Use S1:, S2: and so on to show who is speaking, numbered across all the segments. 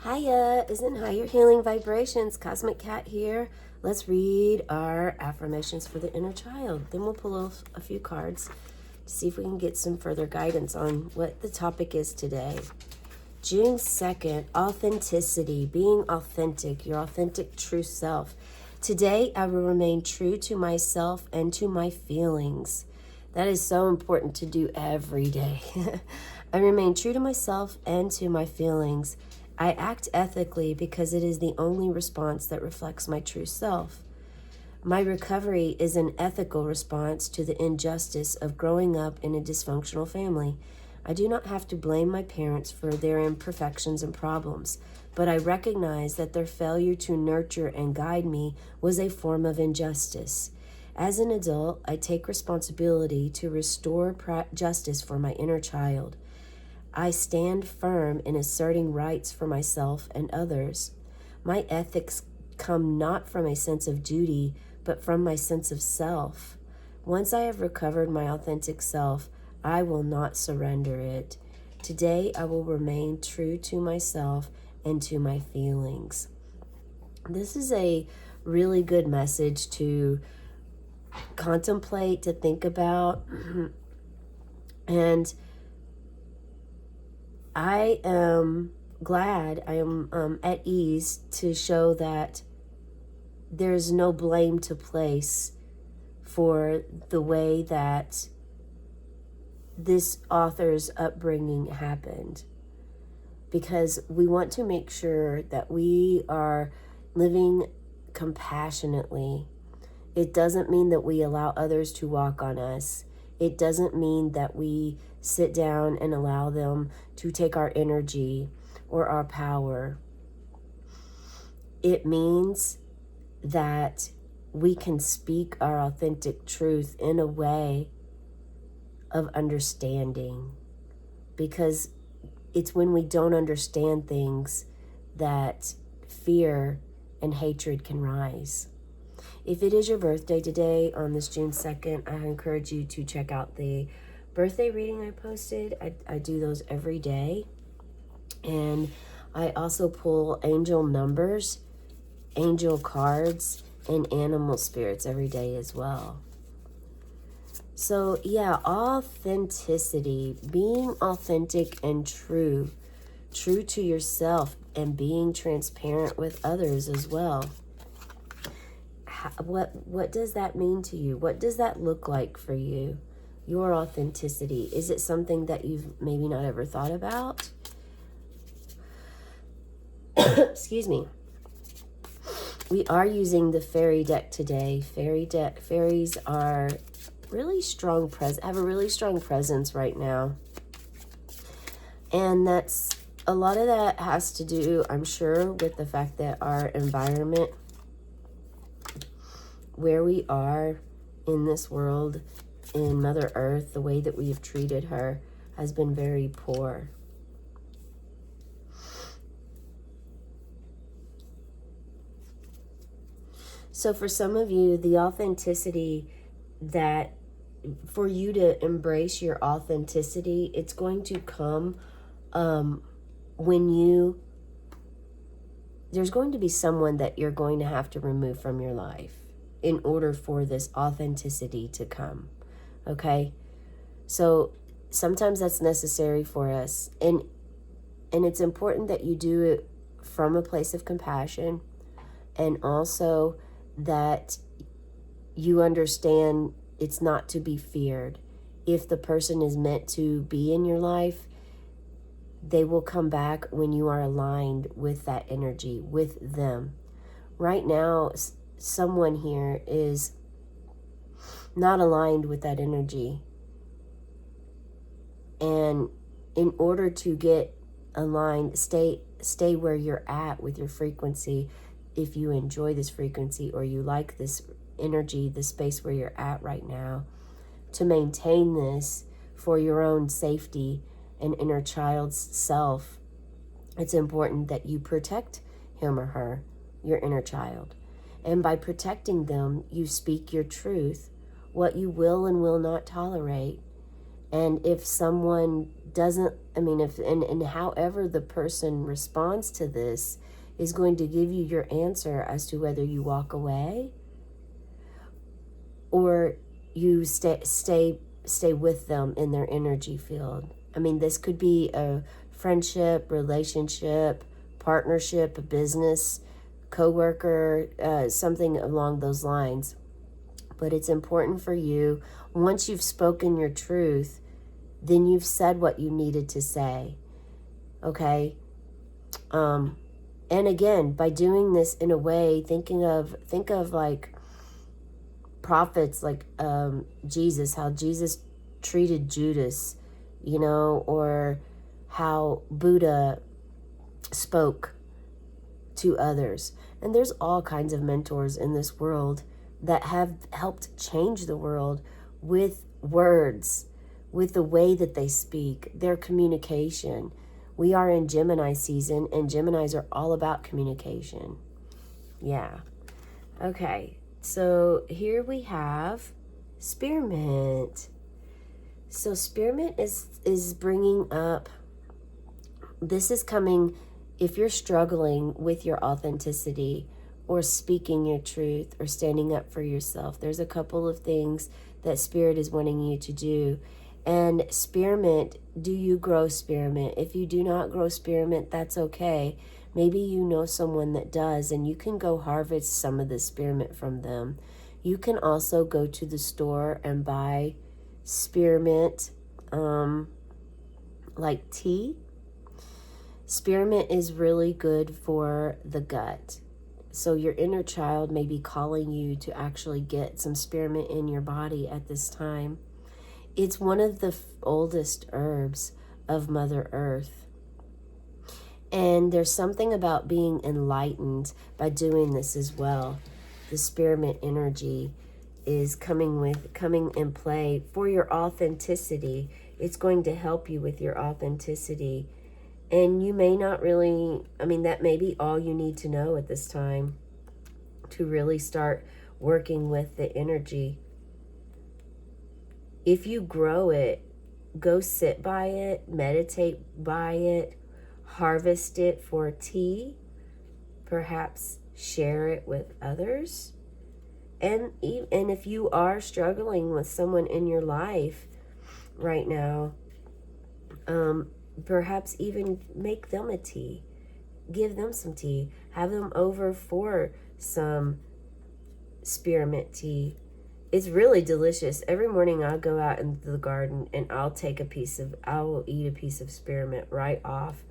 S1: Hiya, isn't higher healing vibrations? Cosmic Cat here. Let's read our affirmations for the inner child. Then we'll pull off a few cards to see if we can get some further guidance on what the topic is today. June 2nd, authenticity, being authentic, your authentic true self. Today, I will remain true to myself and to my feelings. That is so important to do every day. I remain true to myself and to my feelings. I act ethically because it is the only response that reflects my true self. My recovery is an ethical response to the injustice of growing up in a dysfunctional family. I do not have to blame my parents for their imperfections and problems, but I recognize that their failure to nurture and guide me was a form of injustice. As an adult, I take responsibility to restore justice for my inner child. I stand firm in asserting rights for myself and others. My ethics come not from a sense of duty, but from my sense of self. Once I have recovered my authentic self, I will not surrender it. Today, I will remain true to myself and to my feelings. This is a really good message to contemplate, to think about, and I am glad, I am at ease to show that there's no blame to place for the way that this author's upbringing happened, because we want to make sure that we are living compassionately. It doesn't mean that we allow others to walk on us. It doesn't mean that we sit down and allow them to take our energy or our power. It means that we can speak our authentic truth in a way of understanding, because it's when we don't understand things that fear and hatred can rise. If it is your birthday today on this June 2nd, I encourage you to check out the birthday reading I posted. I do those every day. And I also pull angel numbers, angel cards, and animal spirits every day as well. So yeah, authenticity, being authentic and true to yourself, and being transparent with others as well. What does that mean to you? What does that look like for you? Your authenticity. Is it something that you've maybe not ever thought about? Excuse me. We are using the fairy deck today. Fairies are really strong have a really strong presence right now. And a lot of that has to do, I'm sure, with the fact that our environment, where we are in this world, in Mother Earth, the way that we have treated her has been very poor. So for some of you, the authenticity that, for you to embrace your authenticity, it's going to come when there's going to be someone that you're going to have to remove from your life in order for this authenticity to come. Okay? So sometimes that's necessary for us. And it's important that you do it from a place of compassion, and also that you understand it's not to be feared. If the person is meant to be in your life, they will come back when you are aligned with that energy, with them. Right now, someone here is not aligned with that energy. And in order to get aligned, stay where you're at with your frequency. If you enjoy this frequency or you like this energy, the space where you're at right now, to maintain this for your own safety and inner child's self, it's important that you protect him or her, your inner child. And by protecting them, you speak your truth, what you will and will not tolerate. And if someone doesn't, I mean, if, and however the person responds to this is going to give you your answer as to whether you walk away or you stay with them in their energy field. I mean, this could be a friendship, relationship, partnership, a business, coworker, something along those lines. But it's important for you, once you've spoken your truth, then you've said what you needed to say. Okay? And again, by doing this in a way, think of like prophets like Jesus, how Jesus treated Judas, you know, or how Buddha spoke to others. And there's all kinds of mentors in this world that have helped change the world with words, with the way that they speak, their communication. We are in Gemini season, and Geminis are all about communication. Yeah. Okay. So here we have Spearmint. So Spearmint is bringing up, this is coming if you're struggling with your authenticity or speaking your truth or standing up for yourself. There's a couple of things that Spirit is wanting you to do. And Spearmint, do you grow Spearmint? If you do not grow Spearmint, that's okay. Maybe you know someone that does, and you can go harvest some of the Spearmint from them. You can also go to the store and buy Spearmint, like tea. Spearmint is really good for the gut. So your inner child may be calling you to actually get some Spearmint in your body at this time. It's one of the oldest herbs of Mother Earth. And there's something about being enlightened by doing this as well. The Spearmint energy is coming in play for your authenticity. It's going to help you with your authenticity. And you may not really, I mean, that may be all you need to know at this time to really start working with the energy. If you grow it, go sit by it, meditate by it, harvest it for tea, perhaps share it with others. And if you are struggling with someone in your life right now, perhaps even make them a tea. Give them some tea. Have them over for some Spearmint tea. It's really delicious. Every morning I'll go out into the garden and I will eat a piece of Spearmint right off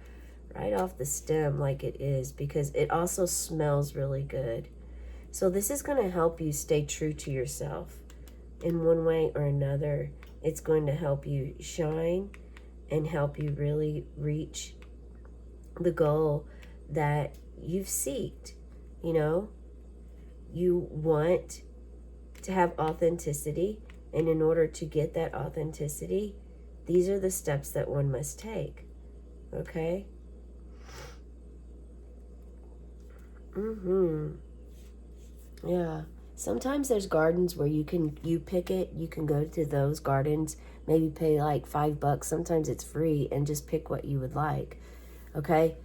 S1: the stem like it is, because it also smells really good. So this is going to help you stay true to yourself in one way or another. It's going to help you shine and help you really reach the goal that you've sought. You know, you want to have authenticity, and in order to get that authenticity, these are the steps that one must take. Okay? Yeah. Sometimes there's gardens where you pick it, you can go to those gardens, maybe pay like $5. Sometimes it's free, and just pick what you would like. Okay?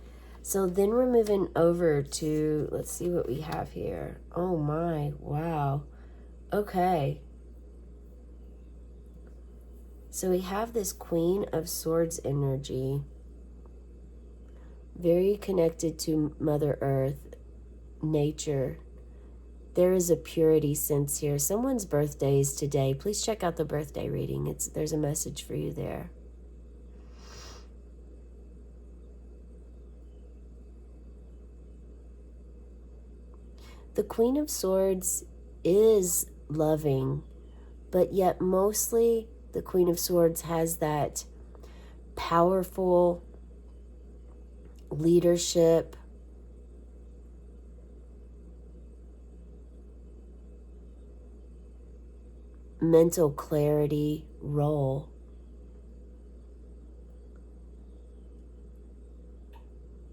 S1: So then we're moving over to, let's see what we have here. Oh my, wow. Okay. So we have this Queen of Swords energy, very connected to Mother Earth, nature. There is a purity sense here. Someone's birthday is today. Please check out the birthday reading. There's a message for you there. The Queen of Swords is loving, but yet mostly the Queen of Swords has that powerful leadership, mental clarity role.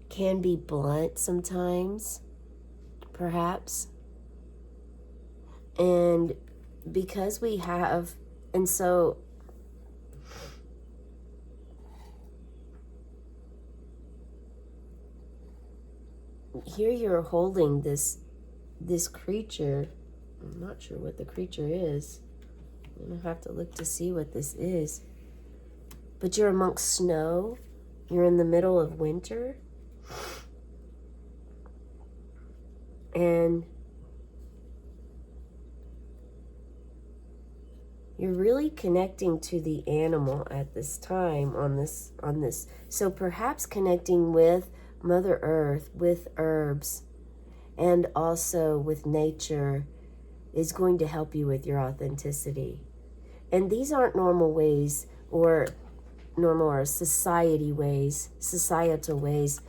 S1: Can be blunt sometimes, perhaps. And because we have, and so here you're holding this creature. I'm not sure what the creature is. I'm gonna have to look to see what this is. But you're amongst snow. You're in the middle of winter. And you're really connecting to the animal at this time on this. So perhaps connecting with Mother Earth, with herbs, and also with nature is going to help you with your authenticity. And these aren't normal ways or societal ways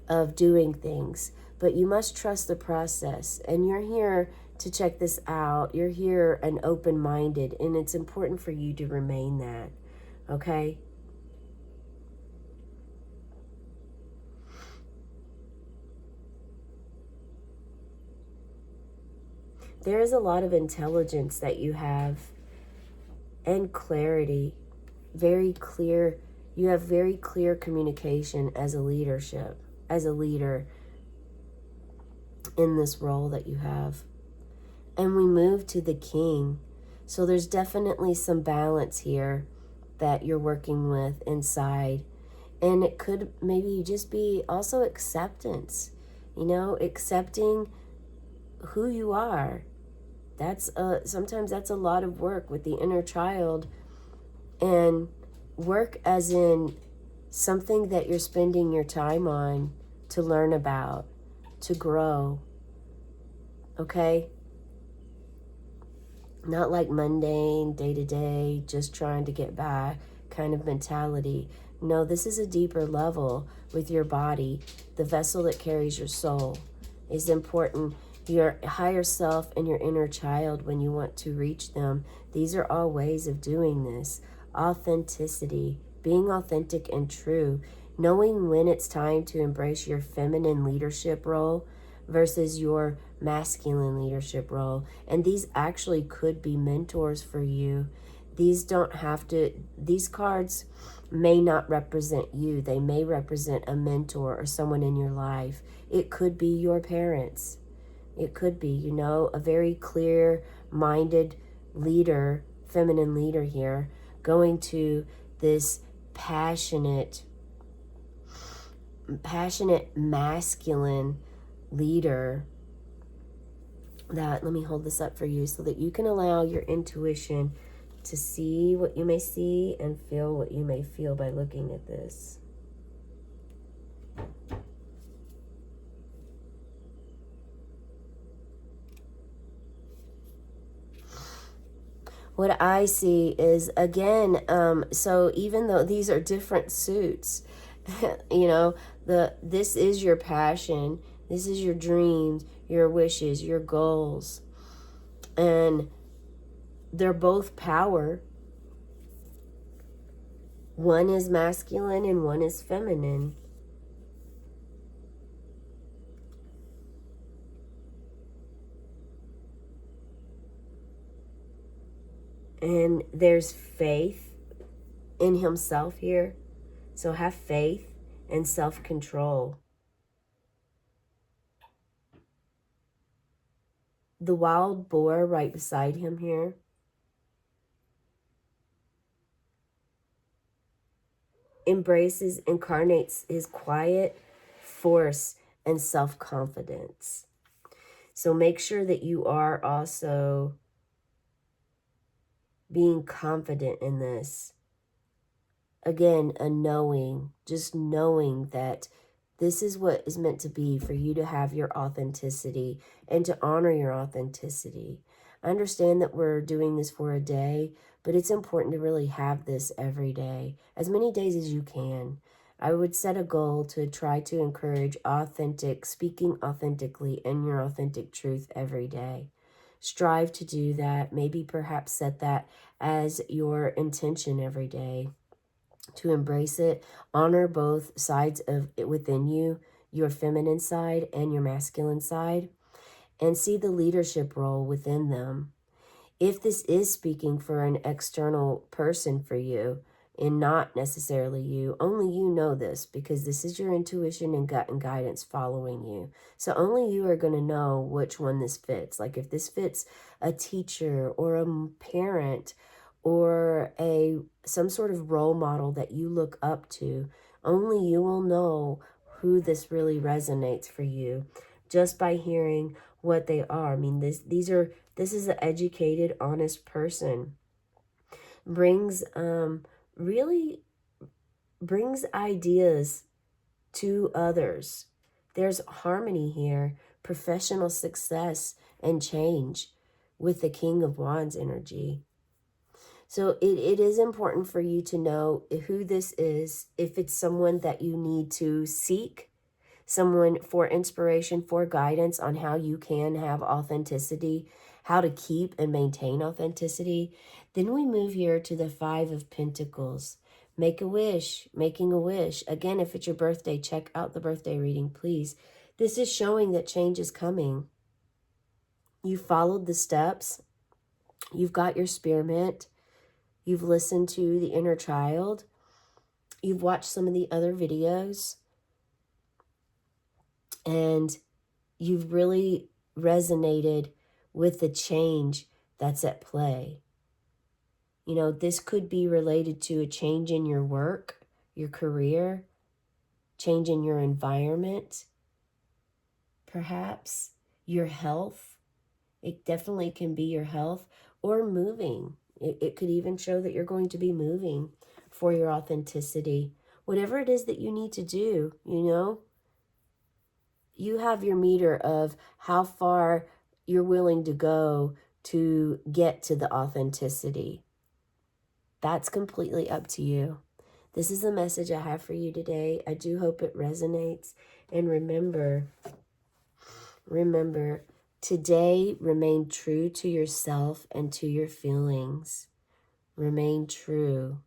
S1: of doing things, but you must trust the process. And you're here to check this out. You're here and open-minded, and it's important for you to remain that, okay? There is a lot of intelligence that you have and clarity, very clear. You have very clear communication as a leader in this role that you have. And we move to the king. So there's definitely some balance here that you're working with inside. And it could maybe just be also acceptance, accepting who you are. That's sometimes that's a lot of work with the inner child, and work as in something that you're spending your time on to learn about, to grow, okay? Not like mundane, day-to-day, just trying to get by kind of mentality. No, this is a deeper level with your body. The vessel that carries your soul is important. Your higher self and your inner child, when you want to reach them, these are all ways of doing this. Authenticity, being authentic and true, knowing when it's time to embrace your feminine leadership role versus your masculine leadership role. And these actually could be mentors for you. These cards may not represent you. They may represent a mentor or someone in your life. It could be your parents. It could be, a very clear-minded leader, feminine leader here, going to this passionate masculine leader that, let me hold this up for you so that you can allow your intuition to see what you may see and feel what you may feel by looking at this. What I see is, again, so even though these are different suits, this is your passion, this is your dreams, your wishes, your goals, and they're both power. One is masculine and one is feminine. And there's faith in himself here. So have faith and self-control. The wild boar right beside him here incarnates his quiet force and self-confidence. So make sure that you are also being confident in this. Again, just knowing that this is what is meant to be for you to have your authenticity and to honor your authenticity. I understand that we're doing this for a day, but it's important to really have this every day, as many days as you can. I would set a goal to try to encourage speaking authentically in your authentic truth every day. Strive to do that. Maybe perhaps set that as your intention every day, to embrace it. Honor both sides of it within you, your feminine side and your masculine side, and see the leadership role within them. If this is speaking for an external person for you, and not necessarily you. Only you know this, because this is your intuition and gut and guidance following you. So only you are going to know which one this fits. Like if this fits a teacher or a parent or some sort of role model that you look up to, only you will know who this really resonates for you just by hearing what they are. I mean, this is an educated, honest person. Really brings ideas to others. There's harmony here, professional success, and change with the King of Wands energy. So it is important for you to know who this is, if it's someone that you need to seek, someone for inspiration, for guidance on how you can have authenticity, how to keep and maintain authenticity. Then we move here to the Five of Pentacles. Make a wish, making a wish. Again, if it's your birthday, check out the birthday reading, please. This is showing that change is coming. You followed the steps. You've got your spearmint. You've listened to the inner child. You've watched some of the other videos. And you've really resonated with the change that's at play. You know, this could be related to a change in your work, your career, change in your environment, perhaps your health. It definitely can be your health, or moving. It could even show that you're going to be moving for your authenticity. Whatever it is that you need to do, you know, you have your meter of how far you're willing to go to get to the authenticity. That's completely up to you. This is the message I have for you today. I do hope it resonates. And remember, today, remain true to yourself and to your feelings. Remain true.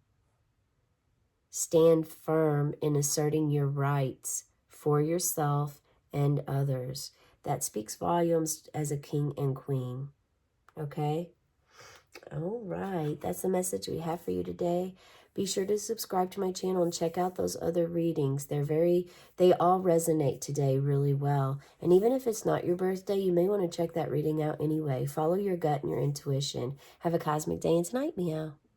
S1: Stand firm in asserting your rights for yourself and others. That speaks volumes as a king and queen. Okay? All right. That's the message we have for you today. Be sure to subscribe to my channel and check out those other readings. They all resonate today really well. And even if it's not your birthday, you may want to check that reading out anyway. Follow your gut and your intuition. Have a cosmic day and tonight, meow.